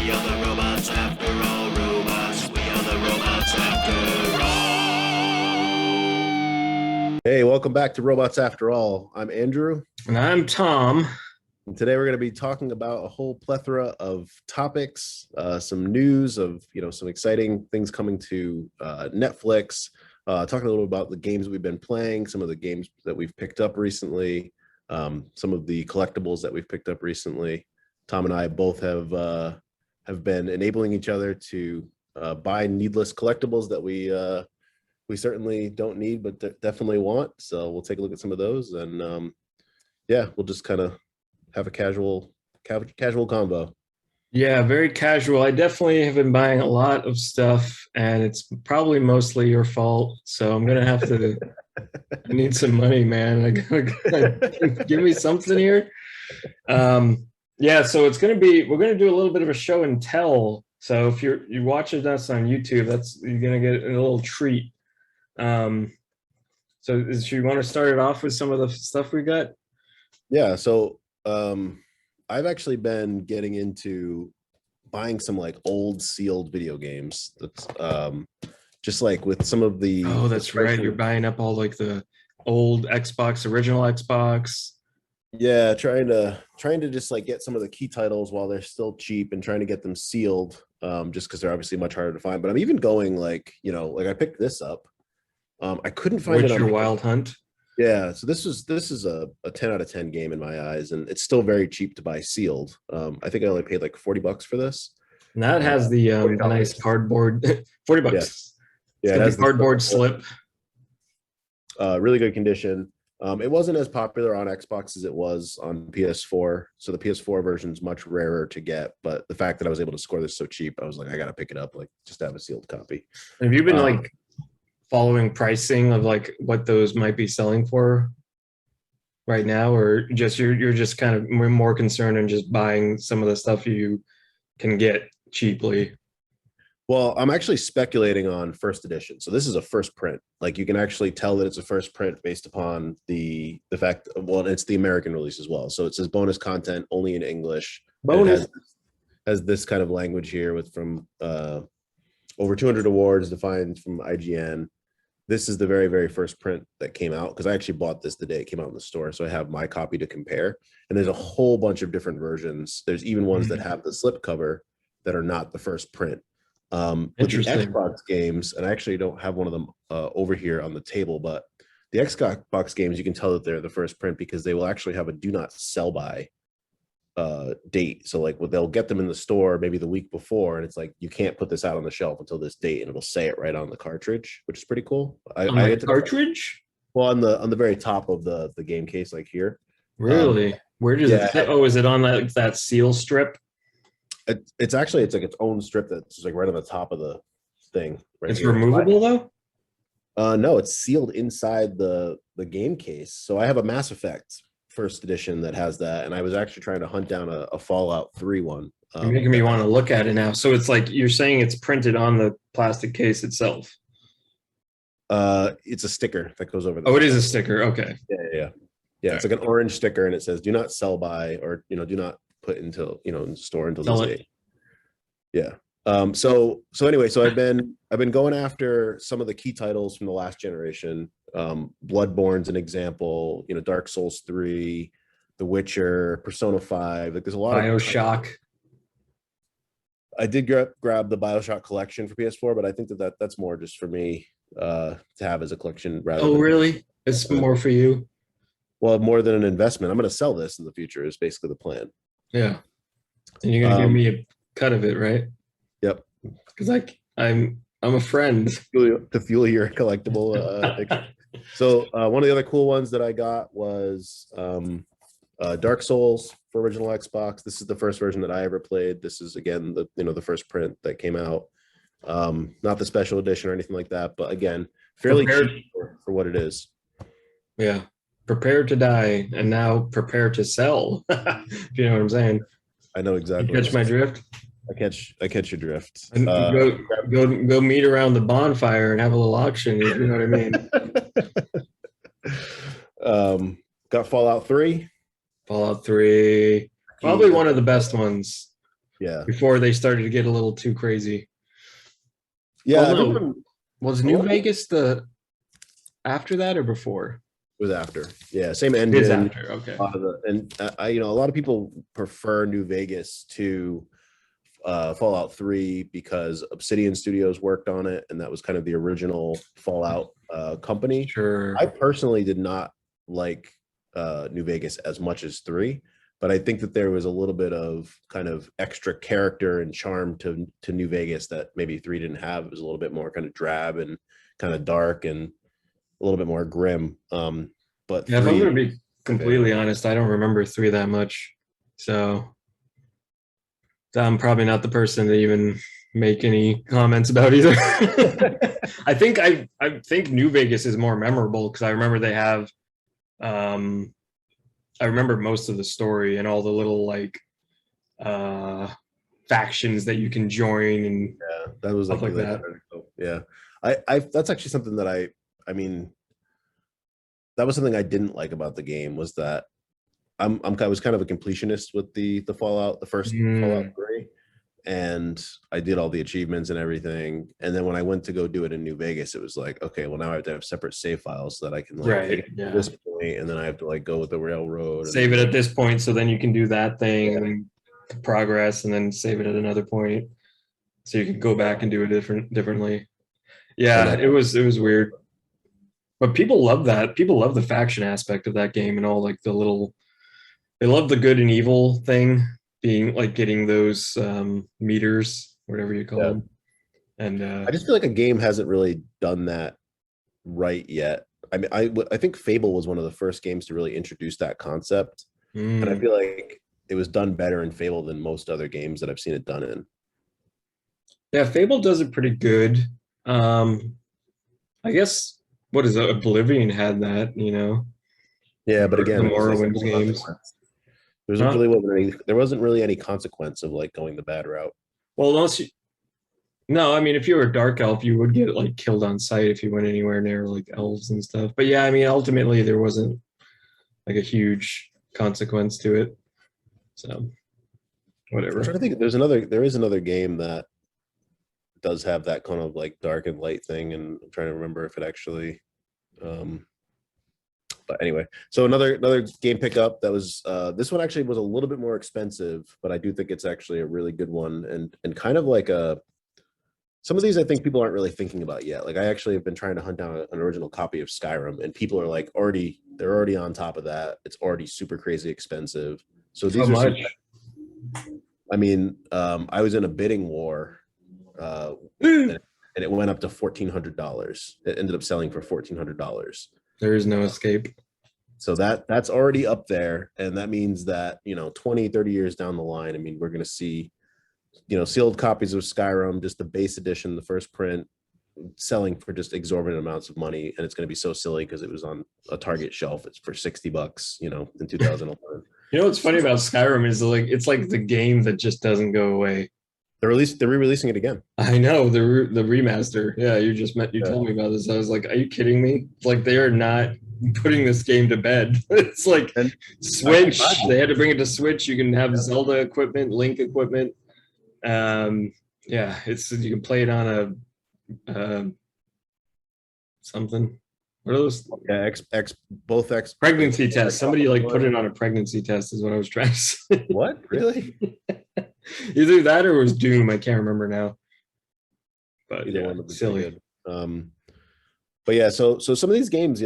We are the robots after all, robots. We are the robots after all. Hey, welcome back to Robots After All. I'm Andrew. And I'm Tom. And today we're going to be talking about a whole plethora of topics, some news of, some exciting things coming to Netflix, talking a little about the games we've been playing, some of the games that we've picked up recently, some of the collectibles that we've picked up recently. Tom and I both have been enabling each other to buy needless collectibles that we certainly don't need, but definitely want. So we'll take a look at some of those, and we'll just kind of have a casual convo. Yeah, very casual. I definitely have been buying a lot of stuff, and it's probably mostly your fault. So I'm gonna have to. I need some money, man. I gotta give me something here. So it's gonna be. We're gonna do a little bit of a show and tell. So if you're watching us on YouTube, you're gonna get a little treat. So should you want to start it off with some of the stuff we got? Yeah. So I've actually been getting into buying some like old sealed video games. That's just like with some of the. Oh, that's right. You're buying up all like the old Xbox, original Xbox. Yeah, trying to just like get some of the key titles while they're still cheap and trying to get them sealed. Just because they're obviously much harder to find. But I'm even going like I picked this up. I couldn't find it on Witcher Wild Hunt. Yeah, so this is a 10 out of 10 game in my eyes, and it's still very cheap to buy sealed. I think I only paid like $40 for this. And that has the nice cardboard. $40. Yeah, it has the cardboard slip. Really good condition. It wasn't as popular on Xbox as it was on PS4, so the PS4 version is much rarer to get. But the fact that I was able to score this so cheap, I was like, I gotta pick it up, like just to have a sealed copy. Have you been following pricing of like what those might be selling for right now, or just you're just kind of more concerned in just buying some of the stuff you can get cheaply? Well, I'm actually speculating on first edition. So this is a first print. Like you can actually tell that it's a first print based upon the fact, well, it's the American release as well. So it says bonus content only in English. Bonus has this kind of language here from over 200 awards defined from IGN. This is the very, very first print that came out, because I actually bought this the day it came out in the store. So I have my copy to compare. And there's a whole bunch of different versions. There's even ones that have the slip cover that are not the first print. With the Xbox games, and I actually don't have one of them over here on the table, but the Xbox games, you can tell that they're the first print because they will actually have a do not sell by date. So like they'll get them in the store maybe the week before, and it's like you can't put this out on the shelf until this date, and it'll say it right on the cartridge, which is pretty cool. Cartridge? Well, on the very top of the game case, like here. Really? Where does it fit? Oh, is it on that seal strip? It's actually like its own strip that's like right on the top of the thing. Right, it's removable though? No, it's sealed inside the game case. So I have a Mass Effect first edition that has that, and I was actually trying to hunt down a Fallout 3 one. You're making me want to look at it now. So it's like you're saying it's printed on the plastic case itself. It's a sticker that goes over. Oh, it is a sticker. Okay. Yeah. It's like an orange sticker, and it says "Do not sell by," or do not put into in the store until this date. Yeah. So anyway, so I've been going after some of the key titles from the last generation. Bloodborne's an example, Dark Souls 3, The Witcher, Persona 5. Like there's a lot BioShock. I did grab the BioShock collection for PS4, but I think that's more just for me to have as a collection rather than. Oh, really? It's more for you? Well, more than an investment. I'm going to sell this in the future is basically the plan. Yeah. And you're going to give me a cut of it, right? Yep. Because I'm a friend. To fuel your collectible. So one of the other cool ones that I got was Dark Souls for original Xbox. This is the first version that I ever played. This is again the first print that came out. Not the special edition or anything like that, but again, fairly cheap for what it is. Yeah. Prepare to die, and now prepare to sell. If you know what I'm saying. I know exactly. You catch my drift? I catch your drift. Go meet around the bonfire and have a little auction. You know what I mean? Got Fallout 3. Fallout 3, probably one of the best ones. Yeah. before they started to get a little too crazy. Yeah. Well, no. Everyone Was a New lot of Vegas the after that or before? was after. Yeah. Same It is engine. after. Okay. A lot of and a lot of people prefer New Vegas to Fallout 3 because Obsidian Studios worked on it, and that was kind of the original Fallout company. Sure. I personally did not like New Vegas as much as 3, but I think that there was a little bit of kind of extra character and charm to New Vegas that maybe 3 didn't have. It was a little bit more kind of drab and kind of dark and a little bit more grim. But Yeah, if I'm 3, gonna be completely honest, I don't remember 3 that much. So I'm probably not the person to even make any comments about either. I think New Vegas is more memorable because I remember they have I remember most of the story and all the little like factions that you can join and yeah, that was stuff like really that. critical. Yeah. I that's actually something that I mean, that was something I didn't like about the game was that I was kind of a completionist with the Fallout, the first Fallout 3, and I did all the achievements and everything. And then when I went to go do it in New Vegas, it was like, okay, well now I have to have separate save files so that I can like Right. take it Yeah. to this point, and then I have to like go with the railroad. Save it at this point so then you can do that thing Yeah. and then progress and then save it at another point. So you can go back and do it differently. Yeah, And it was weird. But people love that. People love the faction aspect of that game and all like the little they love the good and evil thing being like getting those meters, whatever you call Yeah. them. And I just feel like a game hasn't really done that right yet. I mean, I think Fable was one of the first games to really introduce that concept, and I feel like it was done better in Fable than most other games that I've seen it done in. yeah, Fable does it pretty good. I guess what is it? Oblivion had that, you know. Yeah, but again, The it was like Morrowind's no games. consequence. There wasn't really any consequence of like going the bad route. Well, unless you, no, I mean, if you were a dark elf, you would get like killed on sight if you went anywhere near like elves and stuff. But yeah, I mean, ultimately there wasn't like a huge consequence to it. So whatever. I'm trying to think. There is another game that does have that kind of like dark and light thing, and I'm trying to remember if it actually. But anyway, so another game pickup that was this one actually was a little bit more expensive, but I do think it's actually a really good one, and kind of like some of these I think people aren't really thinking about yet. Like I actually have been trying to hunt down an original copy of Skyrim, and people are like they're already on top of that. It's already super crazy expensive. So these How are much? I mean, I was in a bidding war, and it went up to $1,400. It ended up selling for $1,400. There is no escape. So that's already up there, and that means that 20, 30 years down the line, I mean, we're going to see sealed copies of Skyrim, just the base edition, the first print, selling for just exorbitant amounts of money, and it's going to be so silly because it was on a Target shelf. It's for $60, in 2011. You know what's funny about Skyrim is like it's like the game that just doesn't go away. They're re-releasing it again. I know the remaster. Yeah, you told me about this. I was like, are you kidding me? Like they are not putting this game to bed. It's like And Switch. They had to bring it to Switch. You can have Zelda equipment, Link equipment. Yeah, you can play it on a something. What are those? Yeah, both Pregnancy test. Somebody like put it on a pregnancy test is what I was trying to say. What? Really? Either that or it was Doom. I can't remember now. But Either yeah, one would be silly. good. But yeah, so some of these games,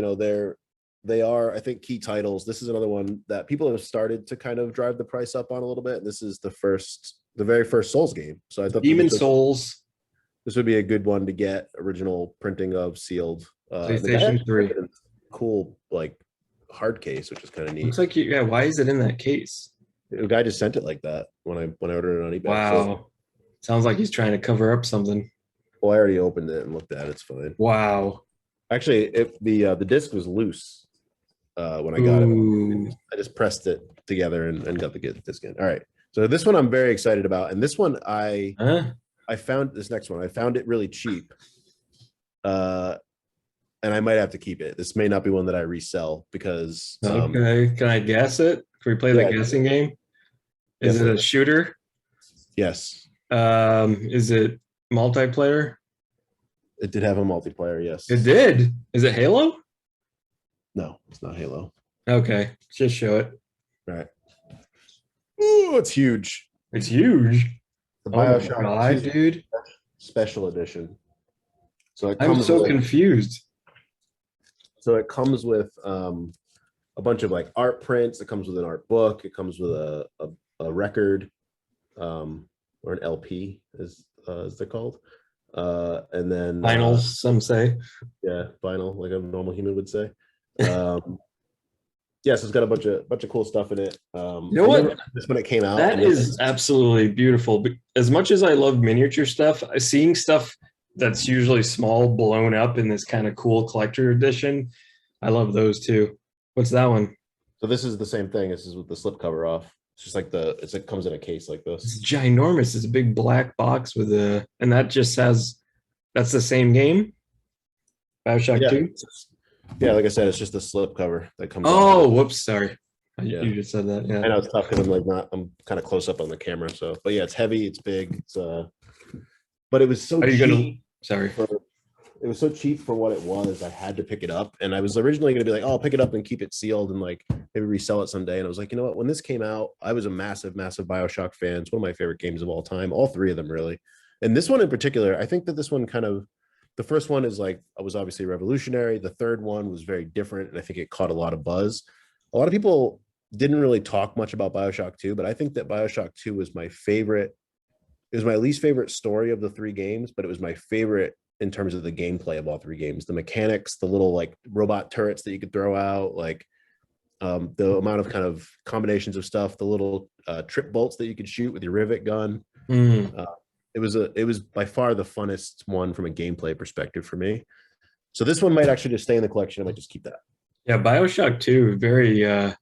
they are, I think, key titles. This is another one that people have started to kind of drive the price up on a little bit. This is the very first Souls game. So I thought Demon Souls. This would be a good one to get original printing of sealed. PlayStation 3. Cool, like hard case, which is kind of neat. Looks like why is it in that case? The guy just sent it like that when I ordered it on eBay. Wow. So, sounds like he's trying to cover up something. well, I already opened it and looked at it. It's fine. Wow. Actually, if the disc was loose when I got it, I just pressed it together and got the disc in. All right. So this one I'm very excited about, and this one I found this next one. I found it really cheap, and I might have to keep it. This may not be one that I resell because. Okay. Can I guess it? Can we play the guessing game? Is it a shooter? Yes, Is it multiplayer? it did have a multiplayer. Yes. It did. Is it Halo? No, it's not Halo. Okay, just show it. All right. Ooh, it's huge. It's huge. The Oh my Bioshock god, 2 dude. special edition. So it I'm comes so with, confused. a bunch of like art prints. It comes with an art book. It comes with a record, or an LP, as they're called. And then Vinyl, some say. yeah, vinyl, like a normal human would say. Yes, it's got a bunch of cool stuff in it. You know I what? remember this when it came out. That and it is absolutely beautiful. But as much as I love miniature stuff, seeing stuff that's usually small blown up in this kind of cool collector edition, I love those too. What's that one? so this is the same thing. This is with the slipcover off. It's just like it comes in a case like this. It's ginormous. It's a big black box with and that just has, that's the same game? Bioshock Yeah. 2? Yeah, like I said, it's just a slipcover that comes Oh, off. whoops, sorry. Yeah. You just said that. I Yeah. know it's tough because I'm kind of close up on the camera. So, but yeah, it's heavy, it's big. But it was so Are you cheap. gonna sorry. It was so cheap for what it was. I had to pick it up, and I was originally going to be like, "Oh, I'll pick it up and keep it sealed, and like maybe resell it someday." And I was like, you know what? When this came out, I was a massive Bioshock fan. It's one of my favorite games of all time. All three of them, really. And this one in particular, I think that this one kind of, the first one is like, I was obviously revolutionary. The third one was very different, and I think it caught a lot of buzz. A lot of people didn't really talk much about Bioshock 2, but I think that Bioshock 2 was my favorite. It was my least favorite story of the three games, but it was my favorite in terms of the gameplay of all three games. The mechanics, the little like robot turrets that you could throw out, like the amount of kind of combinations of stuff, the little trip bolts that you could shoot with your rivet gun. Mm. It was by far the funnest one from a gameplay perspective for me. So this one might actually just stay in the collection. I might just keep that. Yeah, Bioshock 2, very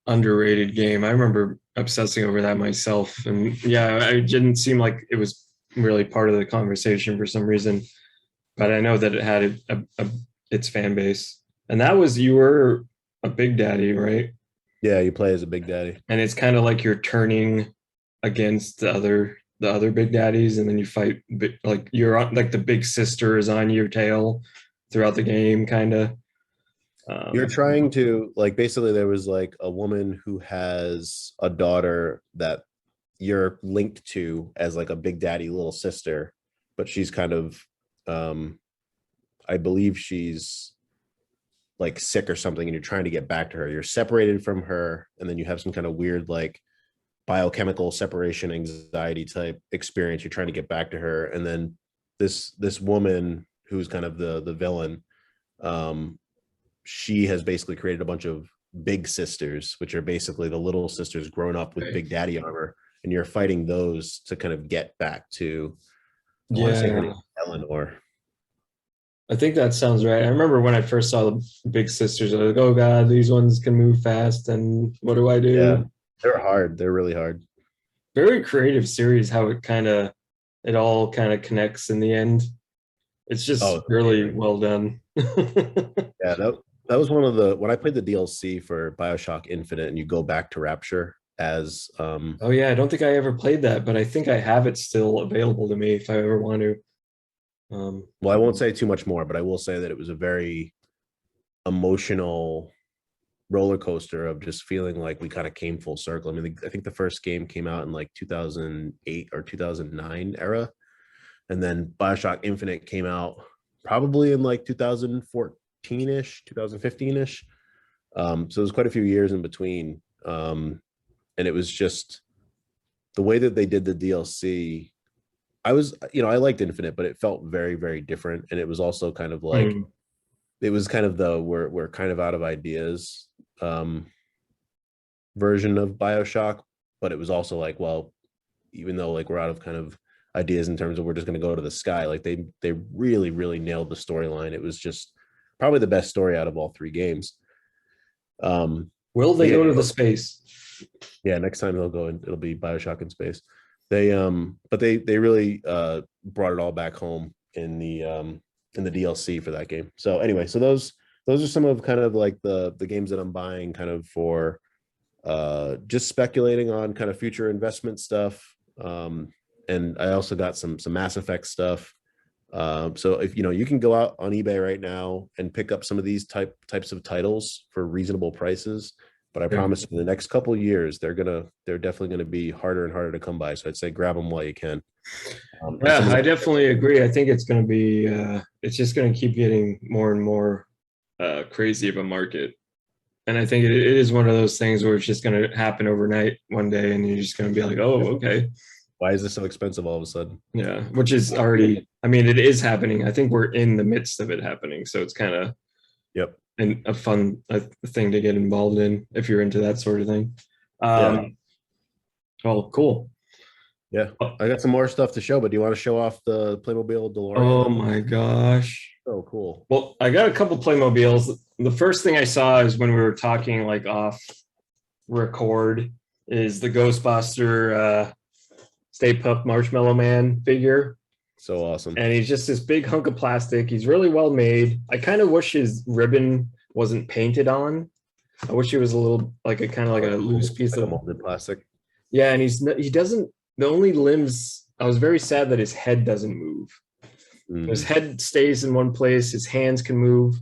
underrated game. I remember obsessing over that myself. And yeah, it didn't seem like it was really part of the conversation for some reason. But I know that it had its fan base. And that was, you were a Big Daddy, right? Yeah, you play as a Big Daddy. And it's kind of like you're turning against the other Big Daddies, and then you fight, like you're like the big sister is on your tail throughout the game, kind of. You're trying to, like, basically there was like a woman who has a daughter that you're linked to as like a Big Daddy little sister, but she's kind of I believe she's like sick or something, and you're trying to get back to her. You're separated from her, and then you have some kind of weird like biochemical separation anxiety type experience. You're trying to get back to her, and then this woman who's kind of the villain, she has basically created a bunch of big sisters, which are basically the little sisters grown up with Big Daddy armor, and you're fighting those to kind of get back to, I want to say her name is Eleanor. I think that sounds right. I remember when I first saw the Big Sisters, I was like, oh God, these ones can move fast. And what do I do? Yeah, they're hard. They're really hard. Very creative series, how it all kind of connects in the end. It's just really well done. Yeah, that was one of the, when I played the DLC for Bioshock Infinite, and you go back to Rapture as oh yeah, I don't think I ever played that, but I think I have it still available to me if I ever want to. Well, I won't say too much more, but I will say that it was a very emotional roller coaster of just feeling like we kind of came full circle. I mean, I think the first game came out in like 2008 or 2009 era, and then Bioshock Infinite came out probably in like 2014-ish, 2015-ish. So there's quite a few years in between. And it was just the way that they did the DLC. I liked Infinite, but it felt very, very different. And it was also kind of like, it was kind of we're kind of out of ideas version of Bioshock, but it was also like, well, even though like we're out of kind of ideas in terms of we're just going to go to the sky, like they really, really nailed the storyline. It was just probably the best story out of all three games. Will they go to the space? Yeah, next time they'll go and it'll be Bioshock in space. But they really brought it all back home in the DLC for that game. So anyway, so those are some of kind of like the games that I'm buying kind of for just speculating on kind of future investment stuff. And I also got some Mass Effect stuff. So if you can go out on eBay right now and pick up some of these types of titles for reasonable prices. But I promise in the next couple of years, they're definitely gonna be harder and harder to come by. So I'd say grab them while you can. Yeah, I definitely agree. I think it's going to be, it's just going to keep getting more and more crazy of a market. And I think it is one of those things where it's just going to happen overnight one day, and you're just going to be like, oh, okay. Why is this so expensive all of a sudden? Yeah, which is already, I mean, it is happening. I think we're in the midst of it happening. So it's kind of Yep. a fun thing to get involved in if you're into that sort of thing. Oh, cool. Yeah, I got some more stuff to show, but do you want to show off the Playmobil DeLorean? Oh my gosh. Oh, cool. Well, I got a couple Playmobiles. The first thing I saw is when we were talking like off record is the Ghostbuster Stay Puft Marshmallow Man figure. So awesome. And he's just this big hunk of plastic. He's really well made. I kind of wish his ribbon wasn't painted on. I wish it was a little like a kind of like a loose piece like of molded plastic. Yeah, and he doesn't. The only limbs. I was very sad that his head doesn't move. His head stays in one place. His hands can move,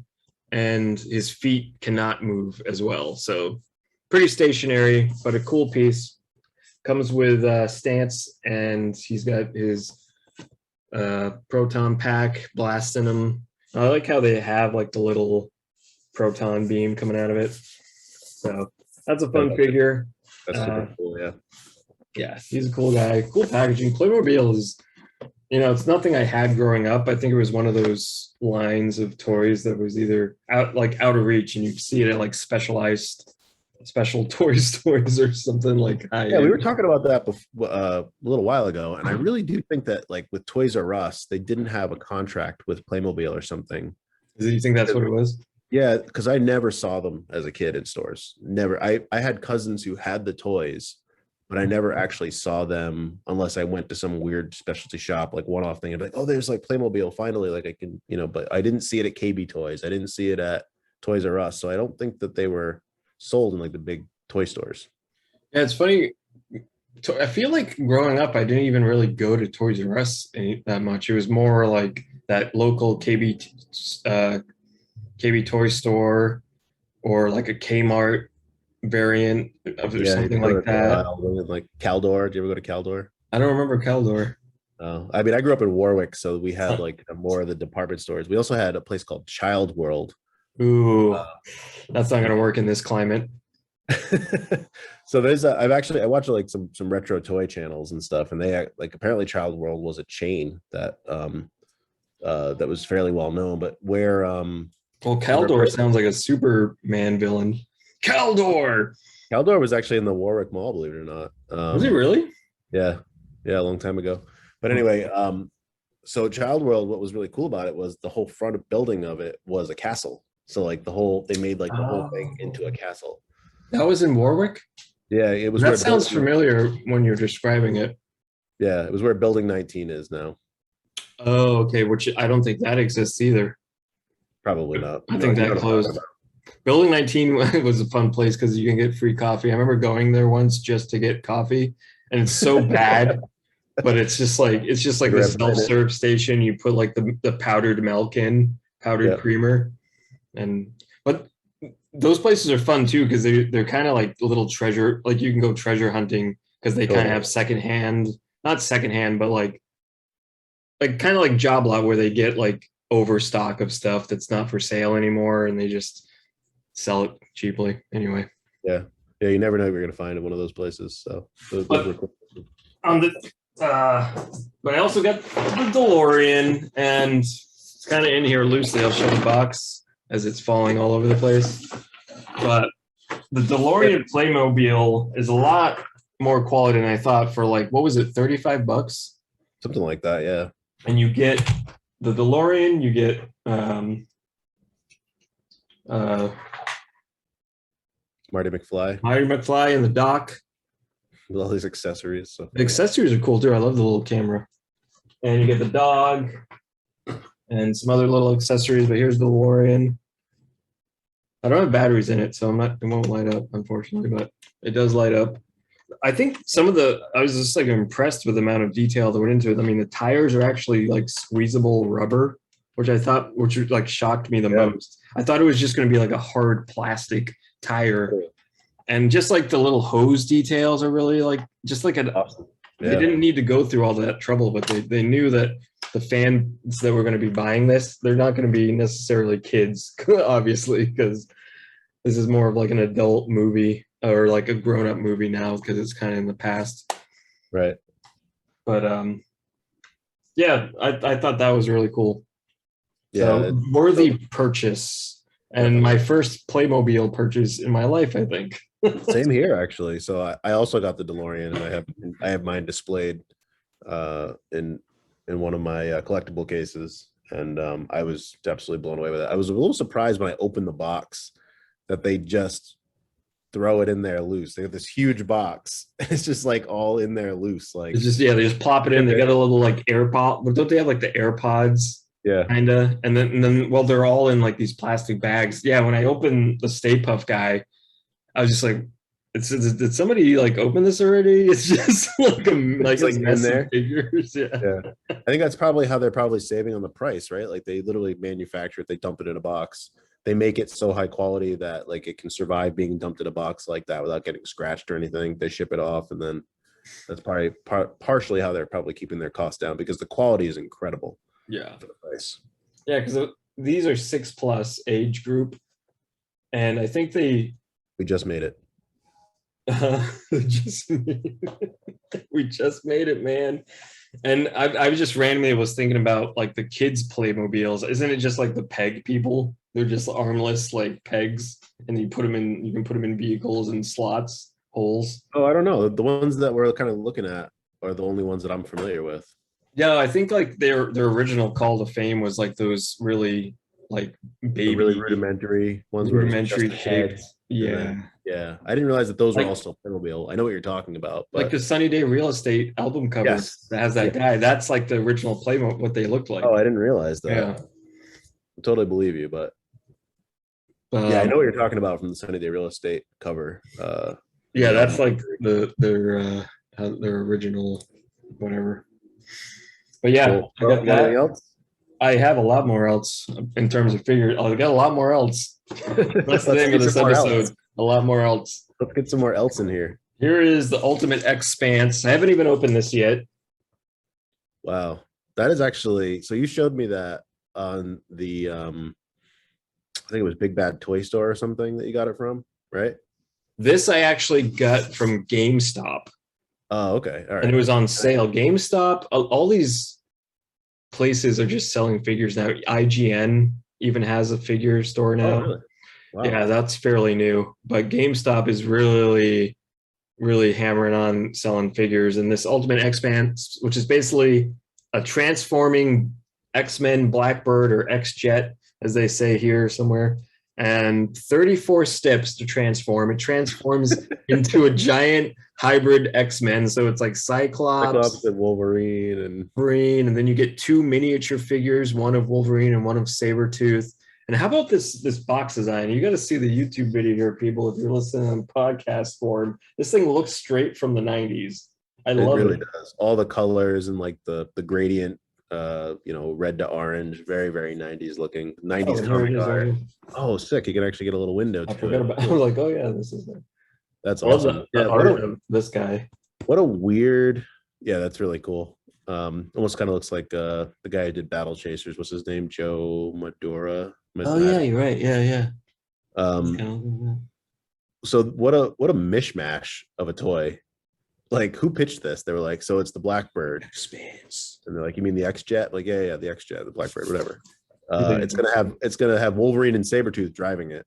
and his feet cannot move as well. So pretty stationary, but a cool piece. Comes with stance, and he's got his proton pack blasting him. I like how they have like the little proton beam coming out of it. So that's a fun figure. That's super cool. Yeah. Yeah, he's a cool guy. Cool packaging. Playmobil is, it's nothing I had growing up. I think it was one of those lines of toys that was either out of reach, and you see it at like special toy stores or something like that. Yeah, we were talking about that a little while ago, and I really do think that like with Toys R Us, they didn't have a contract with Playmobil or something. Do you think that's what it was? Yeah, because I never saw them as a kid in stores. Never. I had cousins who had the toys, but I never actually saw them unless I went to some weird specialty shop, like one-off thing. I'd be like, oh, there's like Playmobil. Finally, like I can, but I didn't see it at KB Toys. I didn't see it at Toys R Us. So I don't think that they were sold in like the big toy stores. Yeah, it's funny. I feel like growing up, I didn't even really go to Toys R Us that much. It was more like that local KB toy store or like a Kmart variant of something like that. Like Caldor. Did you ever go to Caldor? I don't remember Caldor. I mean, I grew up in Warwick, so we had like more of the department stores. We also had a place called Child World. Ooh, that's not going to work in this climate. So there's I watched like some retro toy channels and stuff, and they like apparently Child World was a chain that that was fairly well known, but where well, Caldor sounds like a Superman villain. Caldor was actually in the Warwick Mall, believe it or not. Was he really? Yeah, a long time ago. But anyway, so Child World, what was really cool about it was the whole front building of it was a castle. So like they made like the whole thing into a castle. That was in Warwick? Yeah, it was. That sounds familiar when you're describing it. Yeah, it was where Building 19 is now. Oh, okay. Which I don't think that exists either. Probably not. I think that closed. Building 19 was a fun place because you can get free coffee. I remember going there once just to get coffee, and it's so bad, but it's just like a self-serve station. You put like the powdered milk in, powdered creamer, but those places are fun too because they're kind of like little treasure. Like you can go treasure hunting because they kind of have not secondhand, but like kind of like Job Lot where they get like overstock of stuff that's not for sale anymore, and they just sell it cheaply anyway. Yeah, you never know if you're gonna find at one of those places. So but I also got the DeLorean, and it's kind of in here loosely. I'll show the box as it's falling all over the place. But the DeLorean Playmobil is a lot more quality than I thought for like, what was it, $35? Something like that, yeah. And you get the DeLorean, you get Marty McFly in the dock. With all these accessories. So the accessories are cool too. I love the little camera. And you get the dog and some other little accessories, but here's the DeLorean. I don't have batteries in it, so it won't light up, unfortunately, but it does light up. I think I was just like impressed with the amount of detail that went into it. I mean, the tires are actually like squeezable rubber, which like shocked me the most. I thought it was just going to be like a hard plastic tire. And just like the little hose details are really like, just like Awesome. they didn't need to go through all that trouble, but they knew that the fans that were going to be buying this, they're not going to be necessarily kids, obviously, because this is more of like an adult movie or like a grown-up movie now because it's kind of in the past. Right. But yeah, I thought that was really cool. Yeah. So, worthy purchase, and my first Playmobil purchase in my life, I think. Same here, actually. So I also got the DeLorean, and I have mine displayed in one of my collectible cases, and I was absolutely blown away with it. I was a little surprised when I opened the box that they just throw it in there loose. They have this huge box. It's just like all in there loose. Like It's just, yeah, they just plop it in. They got a little like AirPod, but don't they have like the AirPods? Yeah. Kinda. And then well, they're all in like these plastic bags. Yeah, when I opened the Stay Puft guy, I was just like, did somebody like open this already? It's just like a mess in there. of figures. Yeah. I think that's probably how they're probably saving on the price, right? Like they literally manufacture it, they dump it in a box. They make it so high quality that like it can survive being dumped in a box like that without getting scratched or anything. They ship it off, and then that's probably partially how they're probably keeping their costs down, because the quality is incredible. Yeah. For the price. Yeah, because these are 6+ age group, and I think We just made it. we just made it, man. And I just randomly was thinking about like the kids' Playmobiles. Isn't it just like the peg people? They're just armless like pegs, and you can put them in vehicles and slots, holes. Oh, I don't know. The ones that we're kind of looking at are the only ones that I'm familiar with. Yeah, I think like their original call to fame was like those really like baby, The really rudimentary ones. rudimentary shaped. shaped. Yeah. Yeah. I didn't realize that those Like- were also Playmobil. I know what you're talking about. But Like the Sunny Day Real Estate album cover Yes. that has that guy. That's like the original Playmobil, what they looked like. oh, I didn't realize that. Yeah. I totally believe you, but yeah, I know what you're talking about from the Sunny Day Real Estate cover. Yeah, that's like their original whatever. But yeah, Cool. I got You got anything that. else? I have a lot more else in terms of figures. I got a lot more else. That's the name of this episode. A lot more else. Let's get some more else in here. Here is the Ultimate Expanse. I haven't even opened this yet. Wow. That is actually, so you showed me that on the I think it was Big Bad Toy Store or something that you got it from, right? This I actually got from GameStop, Oh, okay. All right. and it was on sale. GameStop, all these places are just selling figures now. IGN even has a figure store now. Oh, really? Wow. Yeah, that's fairly new. But GameStop is really, really hammering on selling figures. And this Ultimate Expanse, which is basically a transforming X-Men Blackbird or X-Jet, as they say here somewhere, and 34 steps to transform. It transforms into a giant hybrid X-Men. So it's like Cyclops and Wolverine and Wolverine, and then you get 2 miniature figures, one of Wolverine and one of Sabretooth. And how about this box design? You got to see the YouTube video here, people, if you're listening on podcast form. This thing looks straight from the 90s. I love really it. does. All the colors and like the gradient, red to orange, very, very 90s looking. 90s here it comic is, art. right? Oh, sick. You can actually get a little window I to forgot it. about. I was like, oh yeah, this is it. That's I love awesome. the what, art a, of this guy. what a weird, yeah, that's really cool. Almost kind of looks like the guy who did Battle Chasers. What's his name? Joe Madura. Oh yeah, you're right. Yeah, yeah. So what a mishmash of a toy. Like, who pitched this? They were like, so it's the Blackbird. Expanse. And they're like, you mean the X-Jet? Like, yeah, the X-Jet, the Blackbird, whatever. It's gonna have Wolverine and Sabretooth driving it.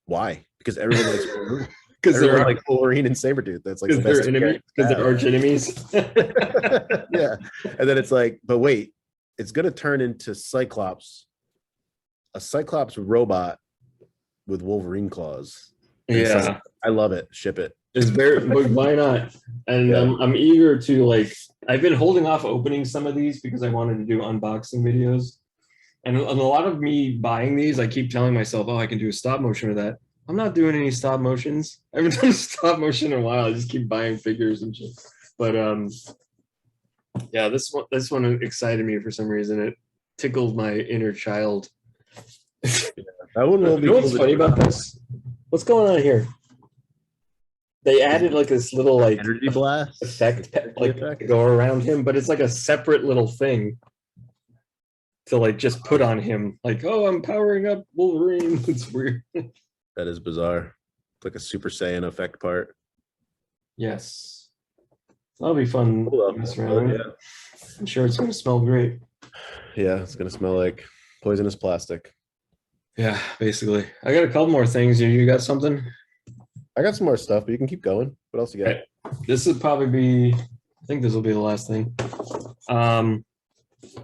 Why? Because everyone likes Wolverine. Because they're like Wolverine and Sabretooth. That's like the they're best enemies. Because they're arch enemies. yeah. And then it's like, but wait, it's gonna turn into a Cyclops robot with Wolverine claws. And Yeah. so I love it. Ship it. It's very, but why not? And Yeah. I'm eager to, like, I've been holding off opening some of these because I wanted to do unboxing videos. And a lot of me buying these, I keep telling myself, "Oh, I can do a stop motion with that." I'm not doing any stop motions. I haven't done a stop motion in a while. I just keep buying figures and shit. But yeah, this one excited me for some reason. It tickled my inner child. That one will be You know what's cool to funny do. about this? What's going on here? They added like this little like Energy blast effect, like effect? to go around him, but it's like a separate little thing to like just put on him. Like, oh, I'm powering up Wolverine. It's weird. That is bizarre. It's like a Super Saiyan effect part. Yes, that'll be fun. Cool, to mess though. around with. Yeah. I'm sure it's gonna smell great. Yeah, it's gonna smell like poisonous plastic. Yeah, basically. I got a couple more things. You got something? I got some more stuff, but you can keep going. What else you got? Okay. This would probably be. I think this will be the last thing.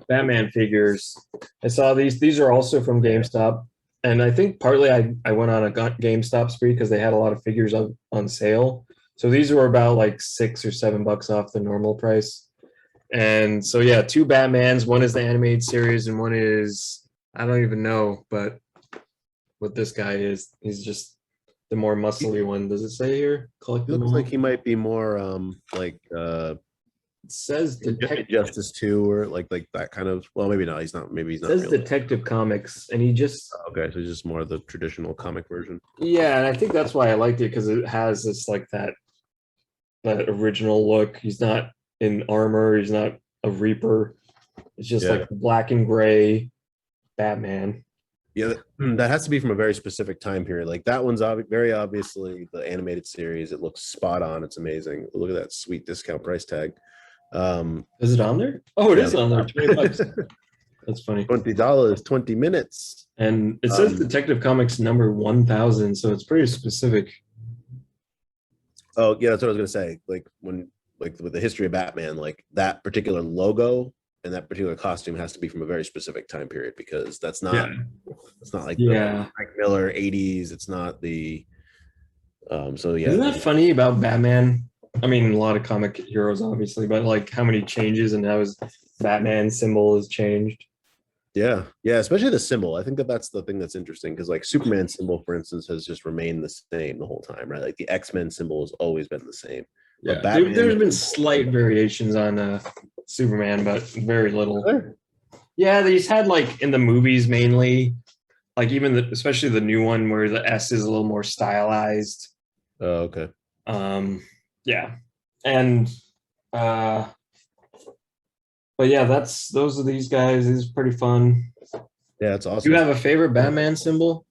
Batman figures. I saw these. These are also from GameStop, and I think partly I went on a GameStop spree because they had a lot of figures on sale. So these were about like $6 or $7 off the normal price. And so yeah, two Batmans. One is the animated series, and one is I don't even know, but what this guy is. He's just the more muscly one. Does it say here? Collect He them looks all? like he might be more like It says Detective. Justice 2 or like that kind of, well, maybe not. He's not, maybe he's It not says real. Detective Comics, and he just Okay, so he's just more of the traditional comic version. yeah, and I think that's why I liked it because it has this like that original look. He's not in armor. He's not a Reaper. It's just Yeah. like black and gray Batman. Yeah, that has to be from a very specific time period. Like that one's very obviously the animated series. It looks spot on. It's amazing. Look at that sweet discount price tag. Is it on there? Oh, it is on there. $20. That's funny. $20, 20 minutes. And it says Um, Detective Comics number 1000, so it's pretty specific. Oh yeah, that's what I was gonna say. Like with the history of Batman, like that particular logo and that particular costume has to be from a very specific time period because that's not it's not like Yeah. the Frank Miller 80s. It's not the so yeah. Isn't that funny about Batman? I mean, a lot of comic heroes, obviously, but like how many changes and how his Batman symbol has changed. Yeah, especially the symbol. I think that's the thing that's interesting because like Superman symbol, for instance, has just remained the same the whole time, right? Like the X-Men symbol has always been the same. Yeah, But Batman- there's been slight variations on Superman, but very little. Yeah, these had like in the movies mainly, like even especially the new one where the S is a little more stylized. Oh, okay. Yeah, and but yeah, those are these guys. It's pretty fun. Yeah, it's Do awesome. you have a favorite Batman symbol?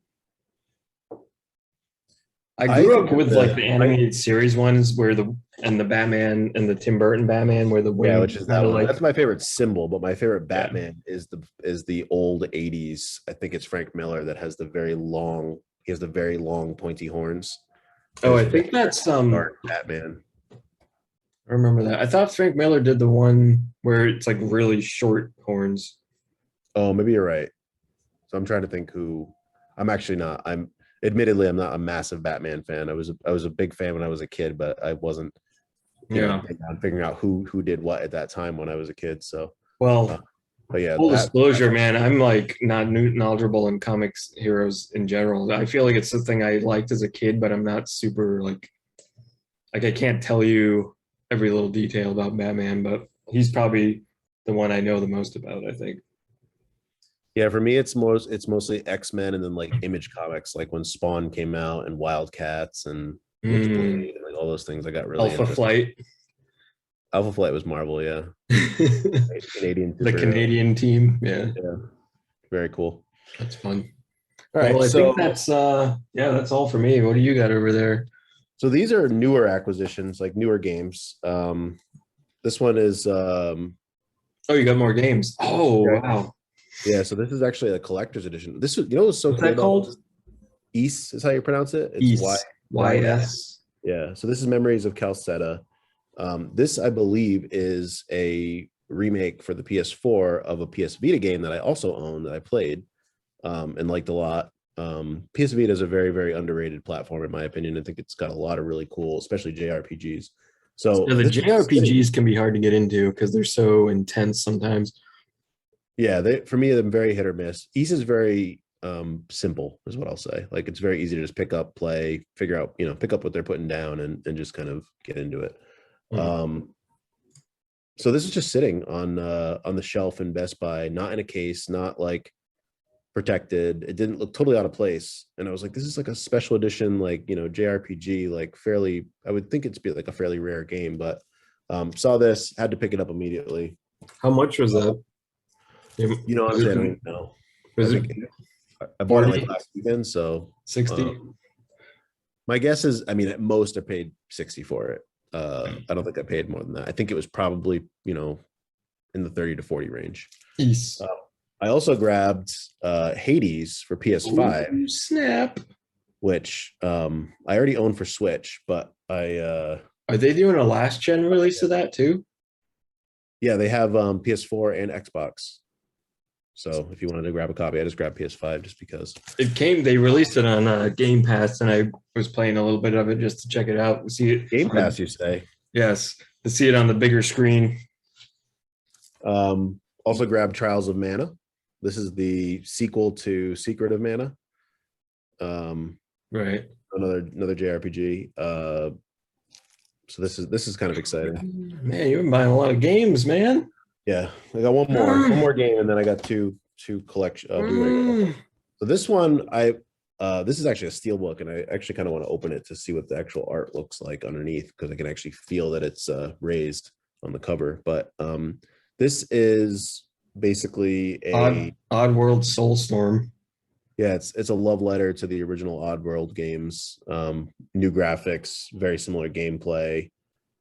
I I grew think up with the- like the animated series ones where the Batman and the Tim Burton Batman where the wing Yeah, which is that kinda one. like That's my favorite symbol, but my favorite Batman is the old 80s. I think it's Frank Miller that has the very long, he has the very long pointy horns. oh, I His think that's dark Batman. I remember that. I thought Frank Miller did the one where it's like really short horns. Oh, maybe you're right. So I'm trying to think who. I'm actually not. I'm admittedly I'm not a massive Batman fan. I was a big fan when I was a kid, but I wasn't Yeah. figuring out who did what at that time when I was a kid. So Well, but yeah, full that- disclosure, man, I'm like not knowledgeable in comics heroes in general. I feel like it's something I liked as a kid, but I'm not super like I can't tell you every little detail about Batman, but he's probably the one I know the most about, I think. yeah, for me it's mostly X-Men and then like Image Comics, like when Spawn came out and Wildcats and Witchblade and like all those things. I got really Alpha into. Flight. Alpha Flight was Marvel, yeah. The Canadian superhero. Canadian team. Yeah, Yeah, very cool. that's fun. All right, Well, I so think that's all for me. What do you got over there? so these are newer acquisitions, like newer games. This one is Oh, you got more games. Oh, Yeah. wow. yeah. So this is actually a collector's edition. This is what's so What's cool that about called? this? East is how you pronounce it. It's East. YS. Yeah. So this is Memories of Calcetta. This I believe is a remake for the PS4 of a PS Vita game that I also own that I played and liked a lot. PS Vita is a very, very underrated platform in my opinion. I think it's got a lot of really cool, especially JRPGs. So Yeah, the this is- JRPGs can be hard to get into because they're so intense sometimes. Yeah, they for me they're very hit or miss. East is very simple, is what I'll say. Like it's very easy to just pick up, play, figure out, pick up what they're putting down and just kind of get into it. Hmm. So this is just sitting on the shelf in Best Buy, not in a case, not like protected. It didn't look totally out of place. And I was like, this is like a special edition, like, JRPG, like fairly, I would think it's be like a fairly rare game, but saw this, had to pick it up immediately. How much was that? Was Honestly, I don't it, even know. I was it think I bought it like 40, last weekend, so 60? my guess is, I mean, at most I paid 60 for it. I don't think I paid more than that. I think it was probably, in the 30 to 40 range. East. I also grabbed Hades for PS5, Ooh, snap. which I already own for Switch, but Are they doing a last gen release of that too? yeah, they have PS4 and Xbox. So if you wanted to grab a copy, I just grabbed PS5 just because. They released it on Game Pass, and I was playing a little bit of it just to check it out. See it. Game Pass, you say? Yes, to see it on the bigger screen. Also grabbed Trials of Mana. This is the sequel to Secret of Mana. Right. Another JRPG. So this is kind of exciting. Man, you've been buying a lot of games, man. Yeah, I got one more game, and then I got two collection. Blu-ray. So this one, this is actually a steelbook, and I actually kind of want to open it to see what the actual art looks like underneath, because I can actually feel that it's raised on the cover. But this is basically Oddworld Soulstorm. Yeah, it's a love letter to the original Oddworld games. New graphics, very similar gameplay.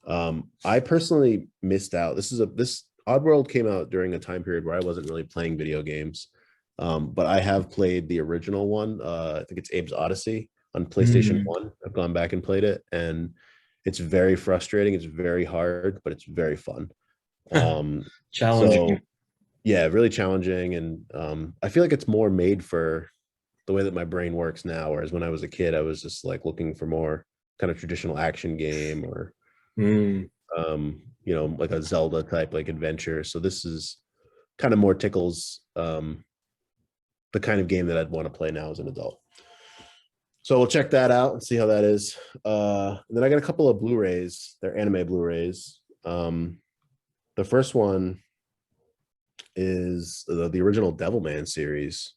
I personally missed out. This Oddworld came out during a time period where I wasn't really playing video games, but I have played the original one. I think it's Abe's Odyssey on PlayStation 1. I've gone back and played it, and it's very frustrating. It's very hard, but it's very fun. Challenging. So, yeah, really challenging, and I feel like it's more made for the way that my brain works now. Whereas when I was a kid, I was just like looking for more kind of traditional action game or like a Zelda type like adventure. So this is kind of more tickles the kind of game that I'd want to play now as an adult. So we'll check that out and see how that is. And then I got a couple of Blu-rays. They're anime Blu-rays. The first one is the original Devilman series.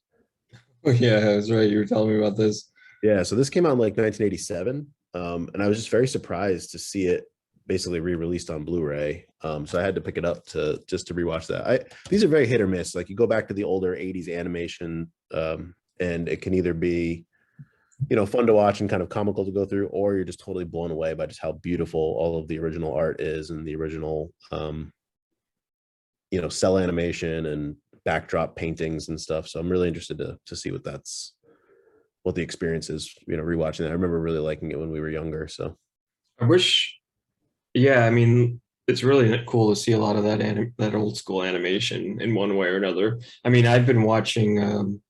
Oh yeah, that's right. You were telling me about this. Yeah, so this came out in like 1987, and I was just very surprised to see it basically re-released on Blu-ray. So I had to pick it up to rewatch that. These are very hit or miss. Like you go back to the older 80s animation, and it can either be, fun to watch and kind of comical to go through, or you're just totally blown away by just how beautiful all of the original art is and the original, cell animation and backdrop paintings and stuff. So I'm really interested to see what the experience is, rewatching that. I remember really liking it when we were younger. So I wish, yeah, I mean, it's really cool to see a lot of that old school animation in one way or another. I mean, I've been watching,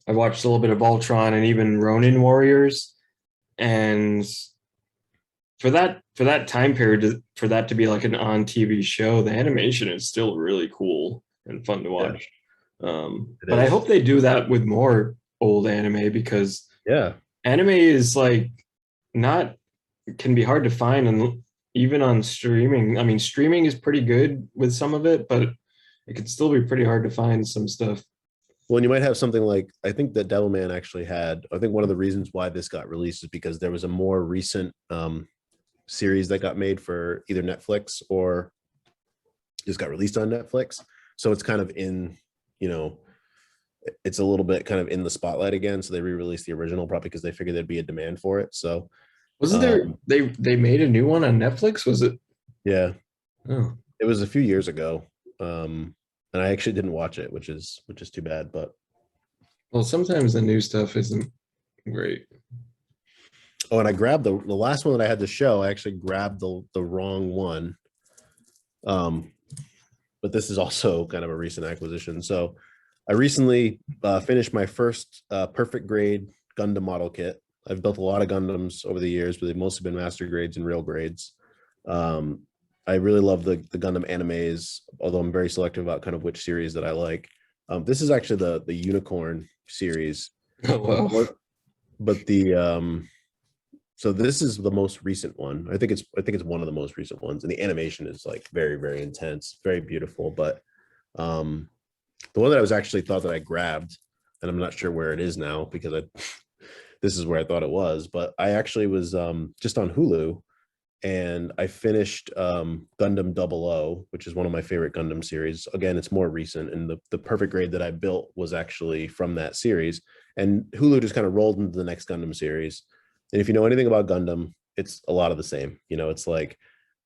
I watched a little bit of Voltron and even Ronin Warriors, and for that time period, for that to be like an on TV show, the animation is still really cool and fun to watch. But I hope they do that with more old anime, because anime is like can be hard to find, and even on streaming. I mean, streaming is pretty good with some of it, but it can still be pretty hard to find some stuff. Well, and you might have something like, I think that Devilman actually had, I think one of the reasons why this got released is because there was a more recent series that got made for either Netflix or just got released on Netflix. So it's kind of in, it's a little bit kind of in the spotlight again. So they re-released the original probably because they figured there'd be a demand for it. So wasn't there, they made a new one on Netflix? Was it? Yeah. Oh. It was a few years ago. And I actually didn't watch it, which is too bad, but. Well, sometimes the new stuff isn't great. Oh, and I grabbed the last one that I had to show. I actually grabbed the wrong one. But this is also kind of a recent acquisition. So I recently finished my first perfect grade Gundam model kit. I've built a lot of Gundams over the years, but they've mostly been master grades and real grades. I really love the Gundam animes, although I'm very selective about kind of which series that I like. This is actually the Unicorn series. Oh, wow. But the so this is the most recent one. I think it's one of the most recent ones, and the animation is like very, very intense, very beautiful. But um the one that I was actually thought that I grabbed, and I'm not sure where it is now because I this is where I thought it was, but I actually was just on Hulu, and I finished Gundam Double O, which is one of my favorite Gundam series. Again, it's more recent, and the perfect grade that I built was actually from that series. And Hulu just kind of rolled into the next Gundam series. And if you know anything about Gundam, it's a lot of the same. You know, it's like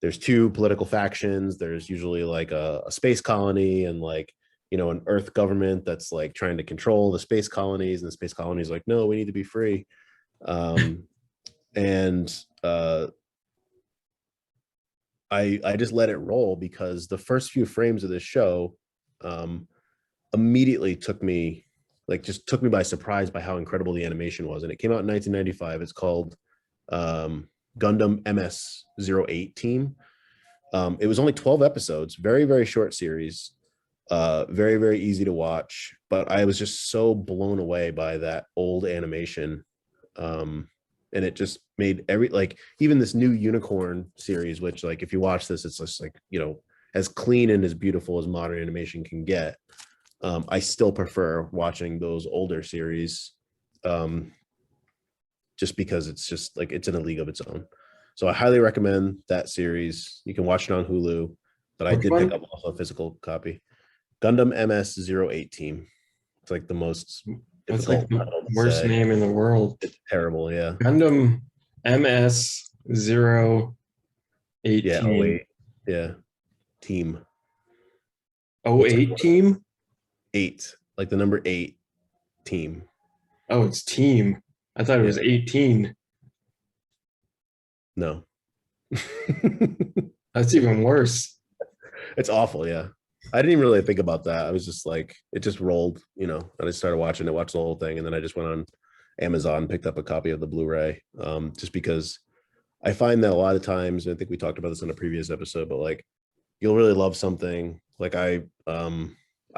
there's two political factions. There's usually like a space colony and like, you know, an Earth government that's like trying to control the space colonies, and the space colonies like, no, we need to be free. Um, and I just let it roll because the first few frames of this show immediately took me by surprise by how incredible the animation was. And it came out in 1995. It's called Gundam MS-08 Team. It was only 12 episodes, very, very short series, very, very easy to watch. But I was just so blown away by that old animation. And it just made even this new Unicorn series, which like if you watch this, it's just like, you know, as clean and as beautiful as modern animation can get. I still prefer watching those older series, just because it's just like it's in a league of its own. So I highly recommend that series. You can watch it on Hulu, but I Which did one? pick up also a physical copy. Gundam MS-08 Team. It's like the most That's like difficult the title to worst say. name in the world. It's terrible, yeah. Gundam MS-018. Yeah, 08. Yeah. Team. 08 team? 8. Like the number 8 team. Oh, it's team. I thought it was 18. No. That's even worse. It's awful, yeah. I didn't even really think about that. I was just like, it just rolled, you know, and I started watching it, watched the whole thing, and then I just went on Amazon, picked up a copy of the Blu-ray, just because I find that a lot of times, and I think we talked about this in a previous episode, but like you'll really love something. Like I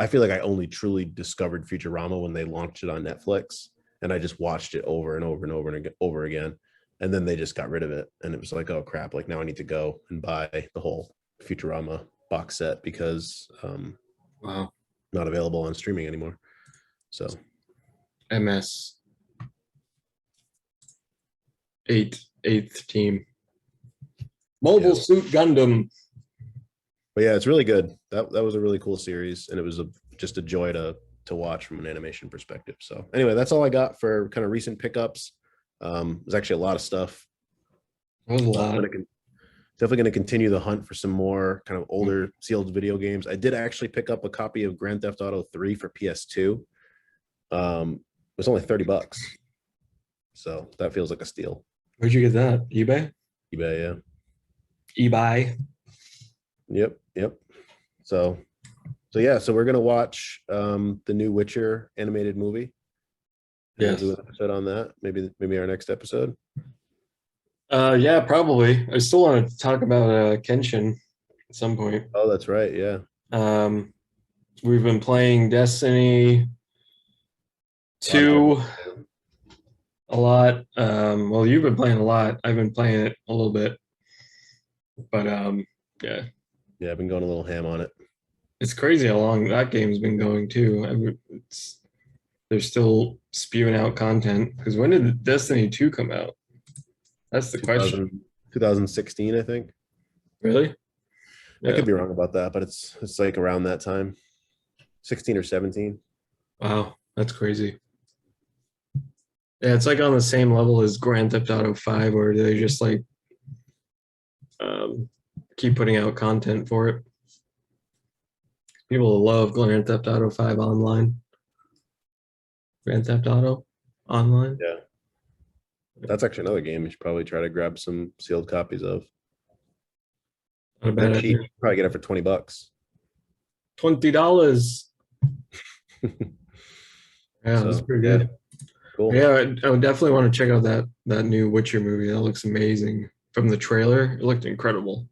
feel like I only truly discovered Futurama when they launched it on Netflix, and I just watched it over and over and over again. And then they just got rid of it. And it was like, oh crap, like now I need to go and buy the whole Futurama box set because Wow. not available on streaming anymore. So MS 8th team. Mobile Yeah. Suit Gundam. but yeah, it's really good. That was a really cool series, and it was just a joy to watch from an animation perspective. So anyway, that's all I got for kind of recent pickups. There's actually a lot of stuff. That was a lot. Definitely going to continue the hunt for some more kind of older sealed video games. I did actually pick up a copy of Grand Theft Auto 3 for PS2. It was only $30, so that feels like a steal. Where'd you get that? eBay? eBay, yeah. eBay. Yep. So yeah, so we're gonna watch the new Witcher animated movie. And Yes. we'll do an episode on that. Maybe our next episode. Yeah, probably. I still want to talk about Kenshin at some point. Oh, that's right. Yeah. We've been playing Destiny 2 a lot. Well, you've been playing a lot. I've been playing it a little bit. But yeah. Yeah, I've been going a little ham on it. It's crazy how long that game's been going too. I mean, they're still spewing out content. Because when did Destiny 2 come out? That's the question. 2016, I think. Really? I could be wrong about that, but it's like around that time. 16 or 17. Wow, that's crazy. Yeah, it's like on the same level as Grand Theft Auto 5, where they just like keep putting out content for it. People love Grand Theft Auto 5 online. Grand Theft Auto online. Yeah. That's actually another game you should probably try to grab some sealed copies of. Not a bad They're cheap. idea. Probably get it for $20. $20. Yeah, that's So, pretty yeah. good. Cool. Yeah, I would definitely want to check out that new Witcher movie. That looks amazing. From the trailer, it looked incredible.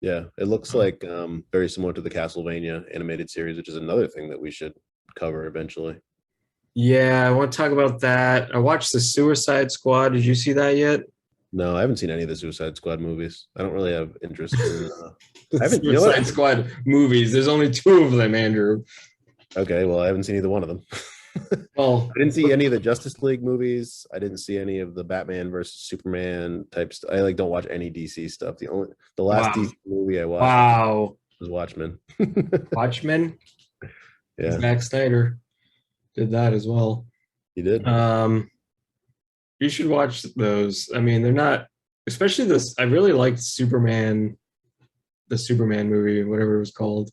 Yeah, it looks like very similar to the Castlevania animated series, which is another thing that we should cover eventually. Yeah, I want to talk about that. I watched the Suicide Squad. Did you see that yet? No, I haven't seen any of the Suicide Squad movies. I don't really have interest in. I The haven't. You know what? Suicide Squad movies. There's only two of them, Andrew. Okay, well, I haven't seen either one of them. Well, I didn't see any of the Justice League movies. I didn't see any of the Batman versus Superman type stuff. I like don't watch any DC stuff. The last Wow. DC movie I watched wow. was Watchmen. Watchmen. Yeah, Zack Snyder did that as well. he did. You should watch those. I mean, they're not, especially this. I really liked Superman, the Superman movie, whatever it was called,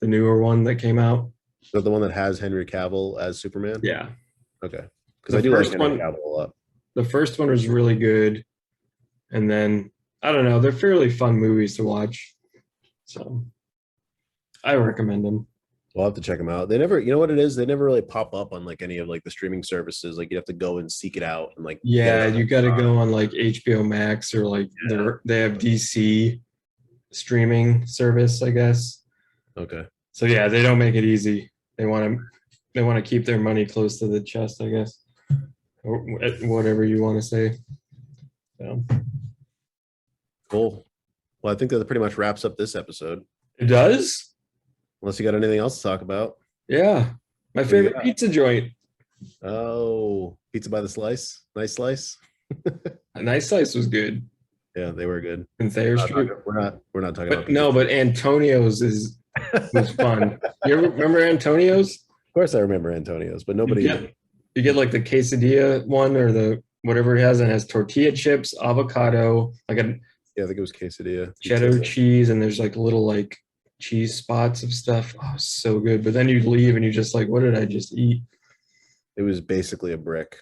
the newer one that came out. Is that the one that has Henry Cavill as Superman? Yeah, Okay. Because The I do like first Henry one- Cavill a lot. the first one was really good, and then I don't know, they're fairly fun movies to watch, so I recommend them. We'll have to check them out. They never, you know what it is? They never really pop up on like any of like the streaming services. Like you have to go and seek it out and like. Yeah, get it. you got to go on like HBO Max or like they have DC streaming service, I guess. Okay. So yeah, they don't make it easy. They want to keep their money close to the chest, I guess, or whatever you want to say. So Cool. Well, I think that pretty much wraps up this episode. it does. Unless you got anything else to talk about. Yeah, my do you favorite got? pizza joint. Oh, pizza by the slice. Nice slice. A nice slice was good Yeah, they were good. in Thayer Street. We're not talking But about no, but Antonio's was fun. You ever remember Antonio's? Of course I remember Antonio's, but nobody You get like the quesadilla one or the whatever it has, and it has tortilla chips, avocado, like a yeah, I think it was quesadilla. cheddar cheese, and there's like little like cheese spots of stuff. Oh, so good. But then you leave and you just like, what did I just eat? It was basically a brick.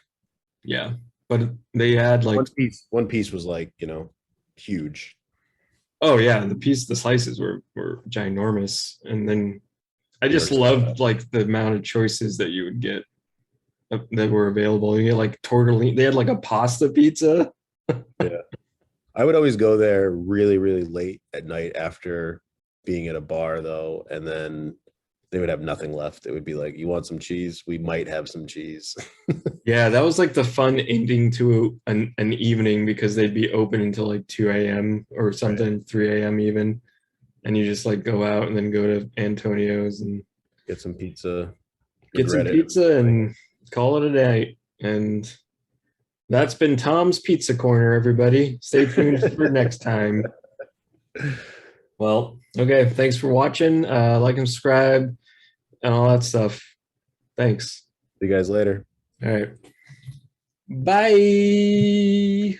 Yeah. But they had like, One piece was like, huge. oh yeah, the slices were ginormous. And then I just loved like the amount of choices that you would get that were available. You get like tortellini. They had like a pasta pizza. I would always go there really, really late at night after being at a bar though, and then they would have nothing left. It would be like, you want some cheese? We might have some cheese. Yeah, that was like the fun ending to an evening because they'd be open until like 2 a.m. or something, 3 a.m. even. And you just like go out and then go to Antonio's and Get some pizza. get some regret it. pizza and call it a day. And that's been Tom's Pizza Corner, everybody. Stay tuned for next time. Well, okay. Thanks for watching. Like and subscribe and all that stuff. Thanks. See you guys later. All right. Bye.